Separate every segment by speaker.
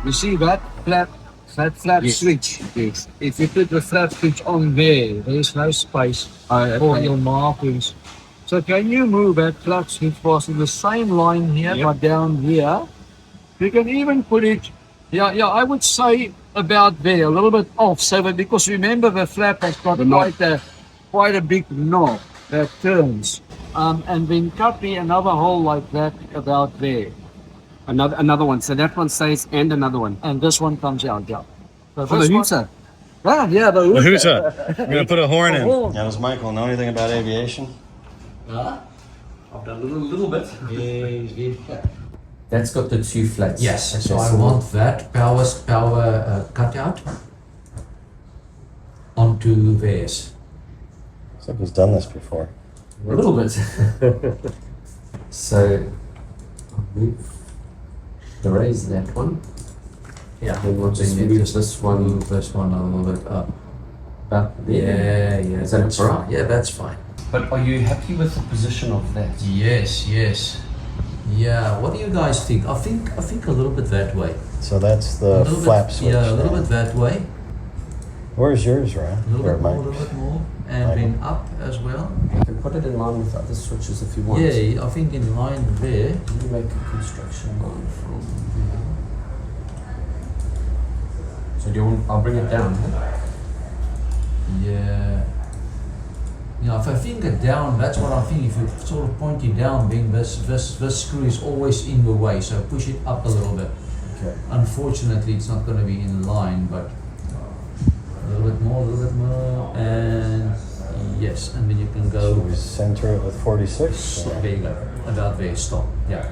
Speaker 1: You see that flap
Speaker 2: Yes.
Speaker 1: switch?
Speaker 2: Yes.
Speaker 1: If you put the flap switch on there, there's no space for your markings. So can you move that flap switch past in the same line here,
Speaker 2: Yep.
Speaker 1: but down here? You can even put it, I would say about there, a little bit off. So that, because remember the flap has got
Speaker 2: The knob.
Speaker 1: quite a big knob that turns. And then cut me another hole like that about there.
Speaker 2: Another one. So that one stays and another one.
Speaker 1: And this one comes out, yeah. So
Speaker 2: For the
Speaker 1: this one-
Speaker 2: hooter.
Speaker 1: Ah, yeah, the
Speaker 3: The
Speaker 1: hooter.
Speaker 3: hooter. I'm gonna put a horn in.
Speaker 1: horn.
Speaker 3: Now, does Michael know anything about aviation?
Speaker 4: I've done a little bit.
Speaker 2: That's got the two flats.
Speaker 4: Yes, so I want that power cutout onto theirs.
Speaker 3: Looks like he's done this before.
Speaker 2: A little bit. So, I'll move the raise that one.
Speaker 4: Yeah,
Speaker 2: Then we'll just
Speaker 4: then
Speaker 2: move
Speaker 4: just
Speaker 2: this one
Speaker 4: move this one a little bit up.
Speaker 2: back there.
Speaker 4: Yeah,
Speaker 2: Is that
Speaker 4: that's
Speaker 2: right?
Speaker 4: fine. Yeah, that's fine.
Speaker 2: But are you happy with the position of that?
Speaker 4: Yes. Yeah, what do you guys think? I think a little bit that way.
Speaker 3: So that's
Speaker 4: A
Speaker 3: the
Speaker 4: little
Speaker 3: flap
Speaker 4: bit,
Speaker 3: switch.
Speaker 4: yeah, a little
Speaker 3: now.
Speaker 4: bit that way.
Speaker 3: Where's yours, Ryan?
Speaker 4: A little
Speaker 3: Or
Speaker 4: bit more, a
Speaker 3: Mike's?
Speaker 4: little bit more. And then up as well.
Speaker 2: You can put it in line with other switches if you want.
Speaker 4: Yeah, I think in line there.
Speaker 2: You make a construction line from here. So do you want, I'll bring it down. Huh?
Speaker 4: Yeah. Yeah, if I finger down, that's what I'm thinking. If you sort of point it down, then this screw is always in the way. So push it up a little bit.
Speaker 2: Okay.
Speaker 4: Unfortunately, it's not going to be in line, but a little bit more, and yes, and then you can
Speaker 3: So
Speaker 4: go.
Speaker 3: we center it with 46.
Speaker 4: There you go. About there. Stop. Yeah.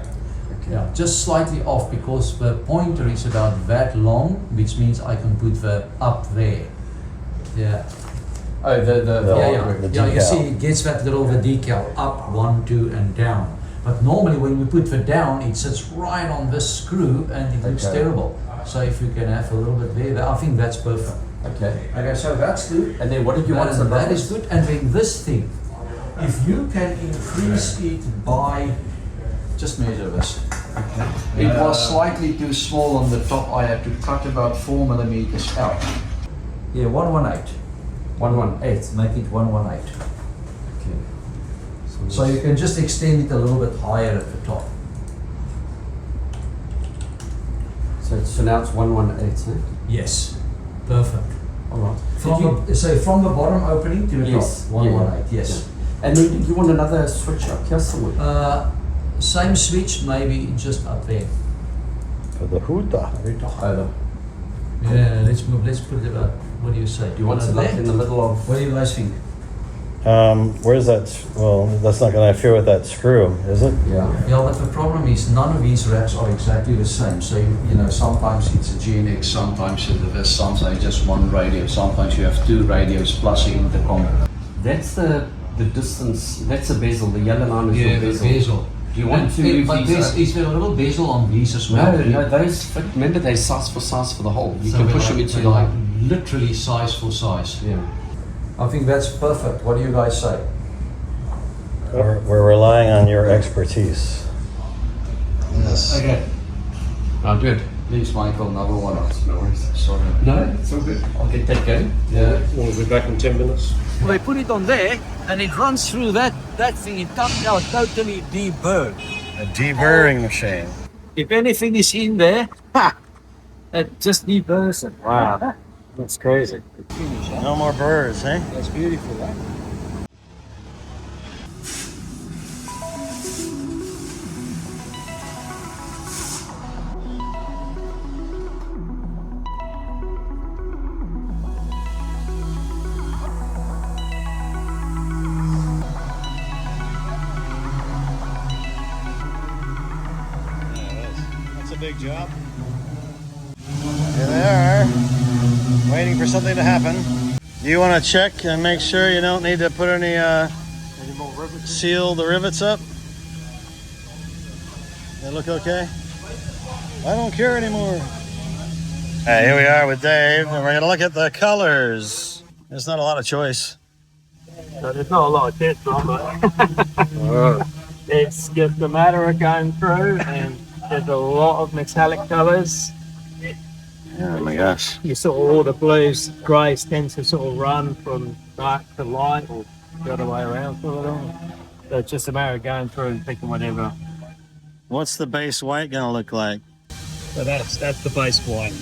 Speaker 4: Yeah, just slightly off because the pointer is about that long, which means I can put the up there. Yeah.
Speaker 2: Oh, the
Speaker 4: Yeah, you
Speaker 3: decal.
Speaker 4: see it gets that little the decal up, 1, 2 and down. But normally when we put the down, it sits right on this screw and it looks
Speaker 2: Okay.
Speaker 4: terrible. So if you can have a little bit there, I think that's perfect.
Speaker 2: Okay.
Speaker 4: Okay, so that's good.
Speaker 2: And then what did you want?
Speaker 4: That is good. And then this thing, if you can increase it by, just measure this.
Speaker 2: Okay.
Speaker 4: It was slightly too small on the top. I had to cut about 4 millimeters out. Yeah, 118.
Speaker 2: 118.
Speaker 4: Make it 118.
Speaker 2: Okay.
Speaker 4: So you can just extend it a little bit higher at the top.
Speaker 2: So now it's 118, eh?
Speaker 4: Yes, perfect.
Speaker 2: All right.
Speaker 4: From the bottom opening to the
Speaker 2: Yes,
Speaker 4: top, 118. Yes.
Speaker 2: And then did you want another switch up here somewhere?
Speaker 4: Same switch, maybe just up there.
Speaker 3: For the hooter.
Speaker 2: Over.
Speaker 4: Yeah, let's move. Let's put it about. What do you say?
Speaker 2: Do you want it like in the middle of?
Speaker 4: What do you guys think?
Speaker 3: Where's that? Well, that's not going to interfere with that screw, is it?
Speaker 2: Yeah.
Speaker 4: Yeah, but the problem is none of these racks are exactly the same. So you know, sometimes it's a GNX, sometimes it's this, sometimes just one radio, sometimes you have 2 radios plus an intercom.
Speaker 2: That's the distance. That's the bezel. The yellow line is your bezel.
Speaker 4: bezel.
Speaker 2: Do you want to move
Speaker 4: But
Speaker 2: these?
Speaker 4: is there a little bezel on these as well?
Speaker 2: No, those fit. Remember, they're size for the hole. You
Speaker 4: So
Speaker 2: can
Speaker 4: they're
Speaker 2: push them
Speaker 4: like-
Speaker 2: into
Speaker 4: they're
Speaker 2: the
Speaker 4: like
Speaker 2: hole.
Speaker 4: literally size for size.
Speaker 2: Yeah.
Speaker 4: I think that's perfect. What do you guys say?
Speaker 3: We're relying on your expertise.
Speaker 2: Yes.
Speaker 4: Okay.
Speaker 2: Oh, good.
Speaker 4: Please, Michael, another one.
Speaker 2: No worries.
Speaker 4: Sorry.
Speaker 2: No, it's all good. I'll get that going.
Speaker 4: Yeah.
Speaker 3: We'll be back in 10 minutes.
Speaker 1: Well, they put it on there and it runs through that thing. It comes out totally deburred.
Speaker 3: A deburring machine.
Speaker 1: If anything is in there, it just deburrs it. Wow. That's crazy. Finish, huh?
Speaker 3: No more birds, eh?
Speaker 1: That's beautiful, right?
Speaker 3: That's a big job. Here they are, waiting for something to happen. Do you want to check and make sure you don't need to put any
Speaker 1: more rivets?
Speaker 3: seal the rivets up? They look okay? I don't care anymore. Hey, here we are with Dave, and we're going to look at the colors. There's not a lot of choice.
Speaker 1: So there's not a lot of test on it. It's just a matter of going through, and there's a lot of metallic colors.
Speaker 3: Oh my gosh.
Speaker 1: You sort of all the blues, greys tend to sort of run from dark to light or the other way around sort of thing. So it's just a matter of going through and picking whatever.
Speaker 3: What's the base white gonna look like?
Speaker 1: So that's the base white.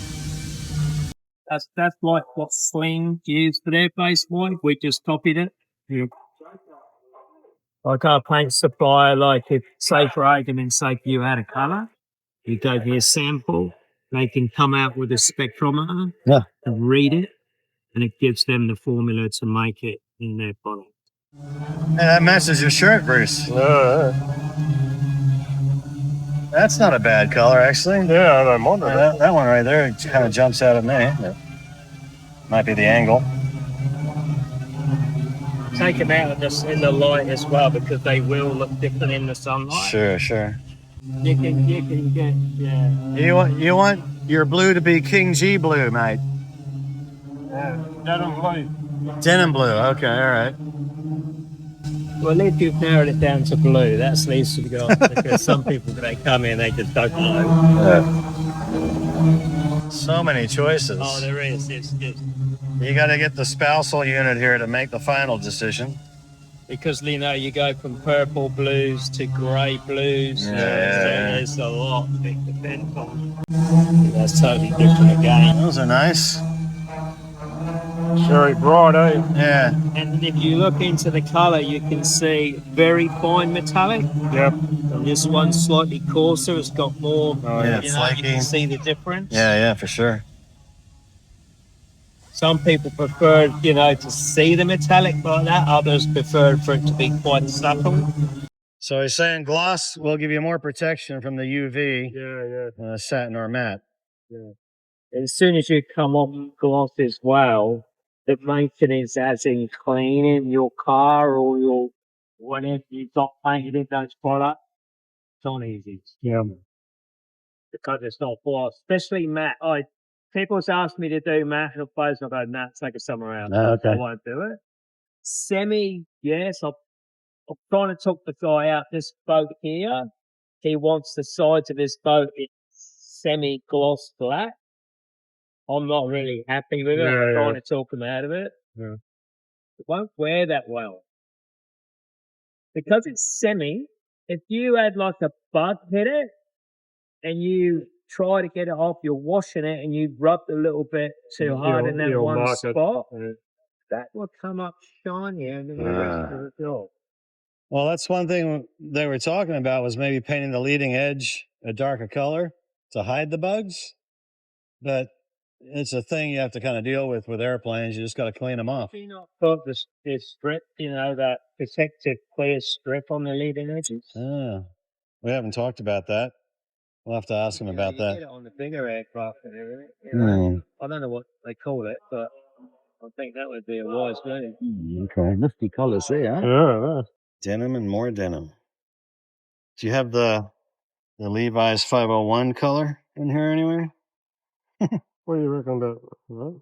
Speaker 1: That's like what Sling used for their base white. We just copied it. Yeah. Like our paint supplier, like if, say for argument's sake, you had a colour, you gave me a sample, they can come out with a spectrometer and read it, and it gives them the formula to make it in their product.
Speaker 3: Hey, that matches your shirt, Bruce. That's not a bad color, actually.
Speaker 1: Yeah, I don't mind
Speaker 3: that one right there kind of jumps out at me. Might be the angle.
Speaker 1: Take them out just in the light as well, because they will look different in the sunlight.
Speaker 3: Sure.
Speaker 1: You can get, yeah.
Speaker 3: You want your blue to be King G blue, mate.
Speaker 1: Denim blue.
Speaker 3: Denim blue. Okay, all right.
Speaker 1: Well, at least you've narrowed it down to blue. That's the least you've got, because some people, they come in, they just don't know.
Speaker 3: So many choices.
Speaker 1: Oh, there is. It's just
Speaker 3: You got to get the spousal unit here to make the final decision.
Speaker 1: because you go from purple blues to grey blues. So there's a lot that depends on. That's totally different again.
Speaker 3: Those are nice.
Speaker 1: Very bright, eh?
Speaker 3: Yeah.
Speaker 1: And if you look into the colour, you can see very fine metallic. Yep. And this one's slightly coarser. It's got more.
Speaker 3: Flaky.
Speaker 1: You can see the difference.
Speaker 3: Yeah, for sure.
Speaker 1: Some people prefer, to see the metallic like that. Others prefer for it to be quite subtle.
Speaker 3: So he's saying gloss will give you more protection from the UV. Satin or matte.
Speaker 1: Yeah. As soon as you come off gloss as well, the maintenance as in cleaning your car or your whatever you've got painted in those products, it's not easy. Yeah. Because it's not gloss, especially matte. People's asked me to do matte and clothes, I go, nah, take it somewhere else.
Speaker 3: Okay.
Speaker 1: I won't do it. Semi, yes, I'm trying to talk the guy out. This boat here, he wants the sides of his boat in semi-gloss black. I'm not really happy with it. I'm trying to talk him out of it. Yeah. It won't wear that well. Because it's semi, if you had like a bug hit it and you try to get it off, you're washing it and you rubbed a little bit too hard in that one spot, that will come up shinier than the rest of the job.
Speaker 3: Well, that's one thing they were talking about was maybe painting the leading edge a darker color to hide the bugs. But it's a thing you have to kind of deal with airplanes. You just got to clean them off.
Speaker 1: Do you not put the strip, that protective clear strip on the leading edges?
Speaker 3: We haven't talked about that. We'll have to ask him about that.
Speaker 1: Get it on the bigger aircraft and everything. I don't know what they call it, but I think that would be a wise move.
Speaker 3: Okay, nifty colours there. Huh? Yeah. Denim and more denim. Do you have the Levi's 501 color in here anywhere?
Speaker 1: What do you reckon about that?
Speaker 3: Well,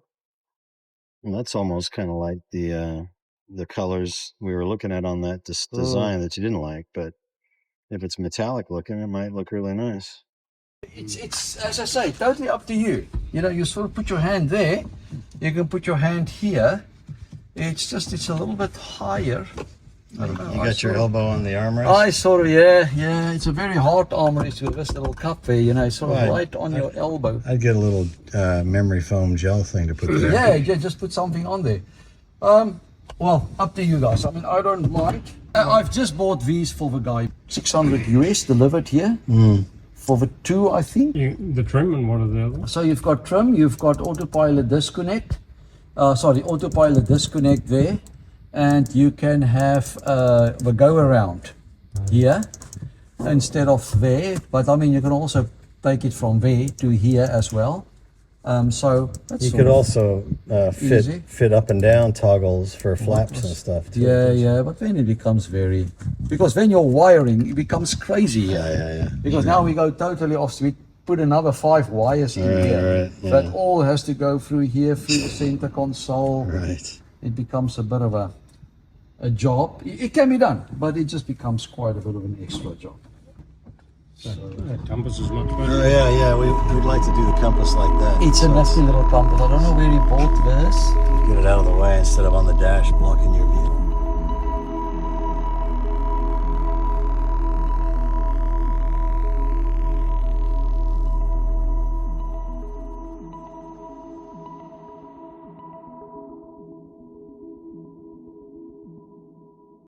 Speaker 3: that's almost kind of like the colors we were looking at on that design that you didn't like, but if it's metallic looking, it might look really nice.
Speaker 4: It's as I say, totally up to you. You sort of put your hand there. You can put your hand here. It's a little bit higher. I don't know.
Speaker 3: You got your elbow on the armrest?
Speaker 4: I sort of, yeah. It's a very hard armrest with this little cup there, sort of right on your elbow.
Speaker 3: I'd get a little memory foam gel thing to put there.
Speaker 4: Yeah, just put something on there. Well, up to you guys. I mean, I don't mind. I've just bought these for the guy. 600 US delivered here. For the two, I think.
Speaker 1: The trim and what are the others?
Speaker 4: So you've got trim, you've got autopilot disconnect. Autopilot disconnect there. And you can have the go around here instead of there. But I mean, you can also take it from there to here as well. So that's
Speaker 3: you could also fit up and down toggles for flaps and stuff too.
Speaker 4: Yeah, but then it becomes because when you're wiring, it becomes crazy.
Speaker 3: Yeah.
Speaker 4: Because now we go totally off. We put another 5 wires in here.
Speaker 3: Right,
Speaker 4: That all has to go through here, through the center console.
Speaker 3: Right.
Speaker 4: It becomes a bit of a job. It can be done, but it just becomes quite a bit of an extra job.
Speaker 5: Compass is much better.
Speaker 3: Oh yeah, we'd like to do the compass like that.
Speaker 4: It's a nifty little compass. I don't know where he bought this.
Speaker 3: Get it out of the way instead of on the dash blocking your view.